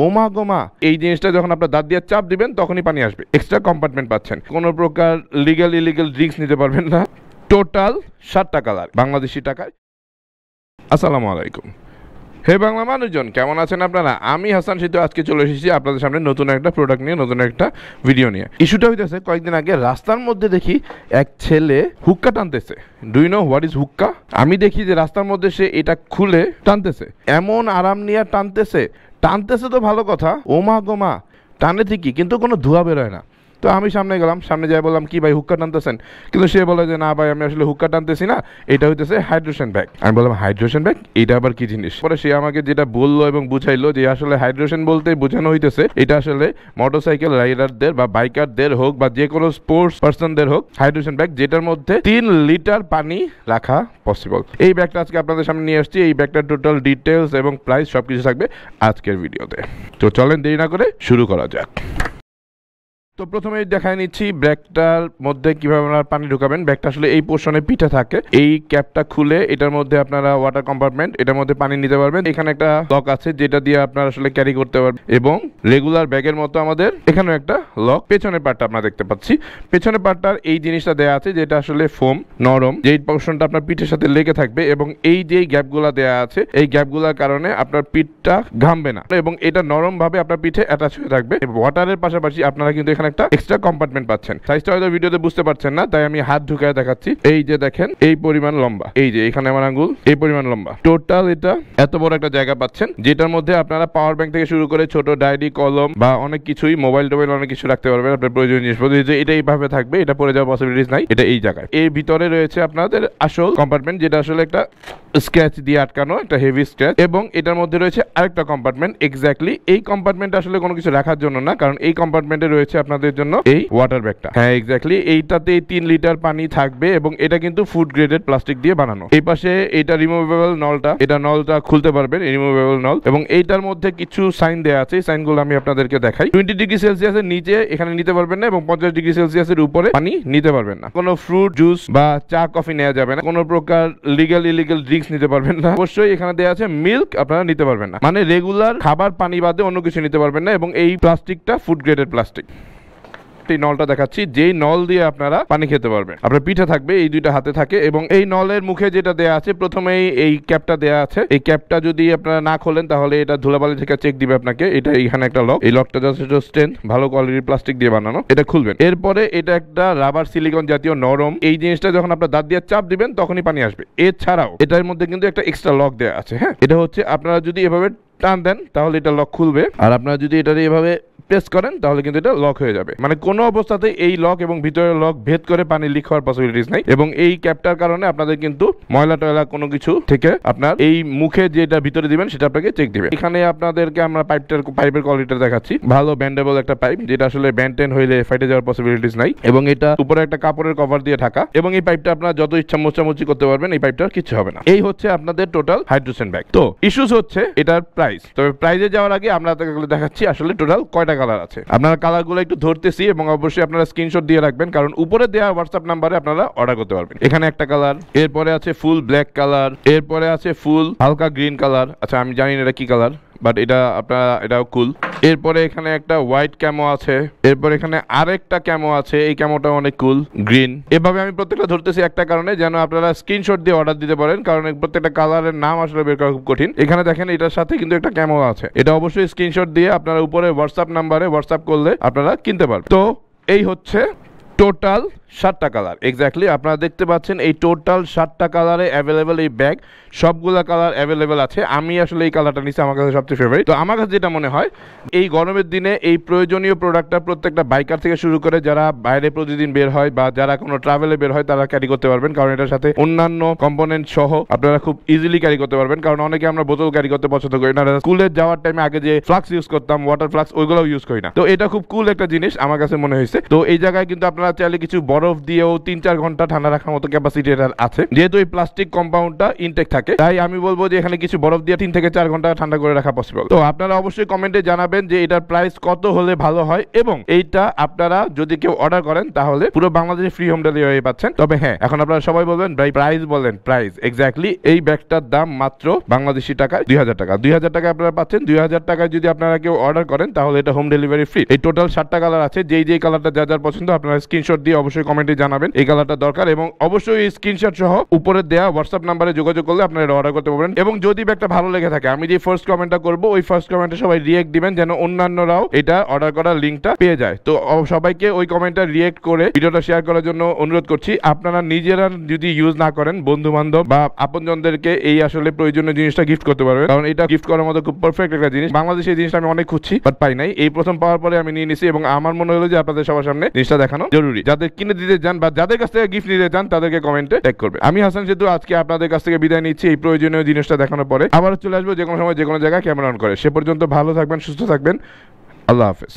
ওমা গোমা এই জিনিসটা যখন আপনার দাঁত দিয়ে চাপ দিবেন তখনই পানি আসবে। এক্সট্রা কম্পার্টমেন্ট পাচ্ছেন, কোনো প্রকার লিগ্যাল ইলিগ্যাল ড্রিঙ্কস নিতে পারবেন না। টোটাল 7টা কালার বাংলাদেশি টাকায়। আসসালামু আলাইকুম, হে বাংলা মানুষজন, কেমন আছেন আপনারা? আমি হাসান সিদ্ধু আজকে চলে এসেছি আপনাদের সামনে নতুন একটা প্রোডাক্ট নিয়ে, নতুন একটা ভিডিও নিয়ে। ইস্যুটা হইতেছে কয়েকদিন আগে রাস্তার মধ্যে দেখি এক ছেলে হুক্কা টানতেছে। Do you know what is hookah? আমি দেখি যে রাস্তার মধ্যে সে এটা খুলে টানতেছে, এমন আরাম নিয়ে টানতেছে তো ভালো কথা, ওমা গোমা টানে ঠিকই কিন্তু কোনো ধোঁয়া বেরোয় না। তো আমি সামনে গেলাম, সামনে যাই বললাম কি ভাই হুক্কা টানতেছেন? কিন্তু সে বলে যে না ভাই আমি আসলে হুক্কা টানতেছি না, এটা হইতেছে হাইড্রেশন ব্যাগ। আমি বললাম হাইড্রেশন ব্যাগ, এটা আবার কি জিনিস? পরে সে আমাকে যেটা বললো এবং বুঝাইলো যে আসলে হাইড্রেশন বলতে বোঝানো হইতেছে এটা আসলে মোটরসাইকেল রাইডারদের বা বাইকারদের হোক বা যে কোনো স্পোর্টস পার্সনদের হোক হাইড্রেশন ব্যাগ, যেটার মধ্যে 3 লিটার পানি রাখা পসিবল। এই ব্যাগটা আজকে আপনাদের সামনে নিয়ে আসছি। এই ব্যাগটার টোটাল ডিটেলস এবং প্রাইস সবকিছু থাকবে আজকের ভিডিওতে। তো চলেন দেরি না করে শুরু করা যাক। তো প্রথমে দেখাই নিচ্ছি ব্যাগটার মধ্যে কিভাবে আপনারা পানি ঢুকাবেন। ব্যাগটা আসলে এই পোর্শনে পিঠে থাকে, এই ক্যাপটা খুলে এটার মধ্যে আপনারা ওয়াটার কম্পার্টমেন্ট, এটার মধ্যে পানি নিতে পারবেন। এখানে একটা লক আছে যেটা দিয়ে আপনারা আসলে ক্যারি করতে পারবেন এবং রেগুলার ব্যাগের মতো আমাদের এখানেও একটা লক। পেছনের পার্টটা আমরা দেখতে পাচ্ছি, পেছনের পার্টটার এই জিনিসটা দেওয়া আছে যেটা আসলে ফোম নরম, যেই পোর্শনটা আপনার পিঠের সাথে লেগে থাকবে এবং এই যে গ্যাপগুলা দেওয়া আছে এই গ্যাপগুলোর কারণে আপনার পিঠটা ঘামবে না এবং এটা নরম ভাবে আপনার পিঠে অ্যাটাচ হয়ে থাকবে। ওয়াটারের পাশাপাশি আপনারা কিন্তু এখানে একটা এক্সট্রা কম্পার্টমেন্ট পাচ্ছেন। সাইজটা হয়তো ভিডিওতে বুঝতে পারছেন না, তাই আমি হাত ঢুকায় দেখাচ্ছি। এই যে দেখেন এই পরিমাণ লম্বা, এই যে এখানে আমার আঙ্গুল এই পরিমাণ লম্বা। টোটাল এটা এত বড় একটা জায়গা পাচ্ছেন যেটার মধ্যে আপনারা পাওয়ার ব্যাংক থেকে শুরু করে ছোট ডায়েরি কলম বা অনেক কিছুই, মোবাইল টোবাইল অনেক কিছু রাখতে পারবেন আপনার প্রয়োজনীয় জিনিসপত্র। এটা এইভাবে থাকবে, এটা পড়ে যাওয়ার পসিবিলিটিস নাই। এটা এই জায়গায় এর ভিতরে রয়েছে আপনাদের আসল কম্পার্টমেন্ট যেটা আসলে একটা স্ক্র্যাচ দিয়ে আটকানো, একটা হেভি স্ক্র্যাচ, এবং এটার মধ্যে রয়েছে আরেকটা কম্পার্টমেন্ট। এক্স্যাক্টলি এই কম্পার্টমেন্ট আসলে কোনো কিছু রাখার জন্য না, কারণ এই কম্পার্টমেন্টে রয়েছে আপনাদের জন্য এই ওয়াটার ব্যাগটা। হ্যাঁ এক্স্যাক্টলি এইটাতে 3 লিটার পানি থাকবে এবং এটা কিন্তু ফুড গ্রেডেড প্লাস্টিক দিয়ে বানানো। এই পাশে এটা রিমুভেবল নলটা, এটা নলটা খুলতে পারবেন, রিমুভেবল নল, এবং এইটার মধ্যে কিছু সাইন দেওয়া আছে। এই সাইনগুলো আমি আপনাদেরকে দেখাই। 20 ডিগ্রি সেলসিয়াসের নিচে এখানে নিতে পারবেন না এবং 50 ডিগ্রি সেলসিয়াসের উপরে পানি নিতে পারবেন না। কোনো ফ্রুট জুস বা চা কফি নেওয়া যাবে না, কোনো প্রকার লিগ্যাল ইলিগ্যাল ড্রিঙ্কস নিতে পারবেন না। অবশ্যই এখানে দেওয়া আছে মিল্ক আপনারা নিতে পারবেন না, মানে রেগুলার খাবার পানি বাদে অন্য কিছু নিতে পারবেন না। এবং এই প্লাস্টিকটা ফুড গ্রেডেড প্লাস্টিক। এই নলটা দেখাচ্ছি, যেই নল দিয়ে আপনারা পানি খেতে পারবেন। আপনার পিঠে থাকবে, এই দুইটা হাতে থাকে এবং এই নলের মুখে যেটা দেয়া আছে প্রথমেই এই ক্যাপটা দেয়া আছে। এই ক্যাপটা যদি আপনারা না খোলেন তাহলে এটা ধুলাবালি থেকে চেক দিবে আপনাকে। এটা এখানে একটা লক, এই লকটা যথেষ্ট স্ট্রেংথ, ভালো কোয়ালিটির প্লাস্টিক দিয়ে বানানো। এটা খুলবেন, এরপরে এটা একটা রাবার সিলিকন জাতীয় নরম, এই জিনিসটা যখন আপনার দাঁত দিয়ে চাপ দিবেন তখনই পানি আসবে। এছাড়াও এটার মধ্যে কিন্তু একটা এক্সট্রা লক দেয়া আছে। হ্যাঁ, এটা হচ্ছে আপনারা যদি এভাবে টান দেন তাহলে এটা লক খুলবে, আর আপনারা যদি এটা এভাবে প্রেস করেন তাহলে কিন্তু এটা লক হয়ে যাবে। মানে কোনো অবস্থাতে এই লক এবং ভিতরের লক ভেদ করে পানি লিক হওয়ার পসিবিলিটিস নাই। এবং এই ক্যাপটার কারণে আপনাদের কিন্তু ময়লা টয়লা কোনো কিছু থেকে আপনার এই মুখে যেটা ভিতরে দিবেন সেটা আপনাকে চেক দিবে। এখানে আপনাদেরকে আমরা পাইপের কোয়ালিটি দেখাচ্ছি, ভালো ব্যান্ডেবল একটা পাইপ যেটা আসলে ব্যান্ডেন হইলে ফাইটে যাওয়ার পসিবিলিটিস নাই। এবং এটা উপরে একটা কাপড়ের কভার দিয়ে ঢাকা এবং এই পাইপটা আপনারা যত ইচ্ছা মোচামুচি করতে পারবেন, এই পাইপটার কিছু হবে না। এই হচ্ছে আপনাদের টোটাল হাইড্রেশন ব্যাগ। তো ইস্যুস হচ্ছে এটার প্রাইস। তবে প্রাইজে যাওয়ার আগে আমরা দেখাচ্ছি আসলে টোটাল কয়টা কালার আছে। আপনারা কালারগুলো একটু ধরতেছি এবং অবশ্যই আপনারা স্ক্রিনশট দিয়ে রাখবেন, কারণ উপরে দেওয়া হোয়াটসঅ্যাপ নাম্বারে আপনারা অর্ডার করতে পারবেন। এখানে একটা কালার, এরপরে আছে ফুল ব্ল্যাক কালার, এরপরে আছে ফুল হালকা গ্রিন কালার। আচ্ছা আমি জানি না এটা কি কালার, বাট এটা আপনারা এটাও কুল। এরপরে এখানে একটা হোয়াইট ক্যামো আছে, এরপর এখানে আরেকটা ক্যামো আছে, এই ক্যামোটা অনেক কুল গ্রিন। এভাবে আমি প্রত্যেকটা ধরতেছি একটা কারণে, যেন আপনারা স্ক্রিনশট দিয়ে অর্ডার দিতে পারেন, কারণ প্রত্যেকটা কালারের নাম আসলে বের করা খুব কঠিন। এখানে দেখেন এটার সাথে কিন্তু একটা ক্যামো আছে, এটা অবশ্যই স্ক্রিনশট দিয়ে আপনারা উপরে হোয়াটসঅ্যাপ নাম্বারে হোয়াটসঅ্যাপ করলে আপনারা কিনতে পারবেন। তো এই হচ্ছে টোটাল 7টা কালার। এক্স্যাক্টলি আপনারা দেখতে পাচ্ছেন এই টোটাল 7টা কালারে অ্যাভেলেবেল এই ব্যাগ, সবগুলা কালার অ্যাভেলেবেল আছে। আমি আসলে এই কালারটা নিচ্ছি, আমার কাছে সবচেয়ে ফেভারিট। তো আমার কাছে যেটা মনে হয় এই গরমের দিনে এই প্রয়োজনীয় প্রোডাক্টটা প্রত্যেকটা বাইকার থেকে শুরু করে যারা বাইরে প্রতিদিন বের হয় বা যারা কোনো ট্রাভেলে বের হয় তারা ক্যারি করতে পারবেন, কারণ এটার সাথে অন্যান্য কম্পোনেন্ট সহ আপনারা খুব ইজিলি ক্যারি করতে পারবেন। কারণ অনেকে আমরা বোতল ক্যারি করতে পছন্দ করি না, স্কুলে যাওয়ার টাইমে আগে যে ফ্লাক্স ইউজ করতাম, ওয়াটার ফ্লাক্স, ওইগুলোও ইউজ করি না। তো এটা খুব কুল একটা জিনিস আমার কাছে মনে হয়েছে। তো এই জায়গায় কিন্তু আপনারা চাইলে কিছু বড় বরফ দিয়েও 3-4 ঘন্টা ঠান্ডা রাখার মতো ক্যাপাসিটি এটার আছে। যেহেতু এই প্লাস্টিক কম্পাউন্ডটা ইনটেক থাকে, তাই আমি বলবো যে এখানে কিছু বরফ দিয়ে 3 থেকে 4 ঘন্টা ঠান্ডা করে রাখা পসিবল। তো আপনারা অবশ্যই কমেন্টে জানাবেন যে এটার প্রাইস কত হলে ভালো হয়, এবং এইটা আপনারা যদি কেউ অর্ডার করেন তাহলে পুরো বাংলাদেশে ফ্রি হোম ডেলিভারি পাচ্ছেন। তবে হ্যাঁ, এখন আপনারা সবাই বলবেন ভাই প্রাইস বলেন, প্রাইস এক্স্যাক্টলি এই ব্যাগটার দাম মাত্র বাংলাদেশি টাকায় 2000 টাকা। 2000 টাকা আপনারা পাচ্ছেন। 2000 টাকায় যদি আপনারা কেউ অর্ডার করেন তাহলে এটা হোম ডেলিভারি ফ্রি। এই টোটাল 7টা কালার আছে। যেই কালারটা যার পছন্দ আপনারা স্ক্রিনশট দিয়ে অবশ্যই কমেন্টে জানাবেন এই কালারটা দরকার, এবং অবশ্যই এই স্ক্রিনশট সহ উপরে দেওয়া হোয়াটসঅ্যাপ নাম্বারে যোগাযোগ করলে আপনারা এটা অর্ডার করতে পারবেন। এবং যদি ব্যাগটা ভালো লেগে থাকে, আমি যে ফার্স্ট কমেন্টটা করব ওই ফার্স্ট কমেন্টে সবাই রিয়েক্ট দিবেন যেন অন্যান্যরাও এটা অর্ডার করার লিঙ্কটা পেয়ে যায়। তো সবাইকে ওই কমেন্টটা রিয়েক্ট করে ভিডিওটা শেয়ার করার জন্য অনুরোধ করছি। আপনারা নিজেরা যদি ইউজ না করেন, বন্ধু বান্ধব বা আপনজনদেরকে এই আসলে প্রয়োজনীয় জিনিসটা গিফট করতে পারবেন, কারণ এটা গিফট করার মতো খুব পারফেক্ট একটা জিনিস। বাংলাদেশে এই জিনিসটা আমি অনেক খুঁজছি বাট পাই নাই। এই প্রথম পাওয়ার পরে আমি নিয়ে নিছি, এবং আমার মনে হলো যে আপনাদের সবার সামনে জিনিসটা দেখানো জরুরি। যাদের কিনে দিতে চান বা যাদের কাছ থেকে গিফট নিতে চান তাদেরকে কমেন্টে ট্যাগ করবে। আমি হাসান সেতু আজকে আপনাদের কাছ থেকে বিদায় নিচ্ছি এই প্রয়োজনীয় জিনিসটা দেখানোর পরে। আবার চলে আসবো যে কোনো সময় যে কোনো জায়গায় ক্যামেরা অন করে। সে পর্যন্ত ভালো থাকবেন, সুস্থ থাকবেন। আল্লাহ হাফেজ।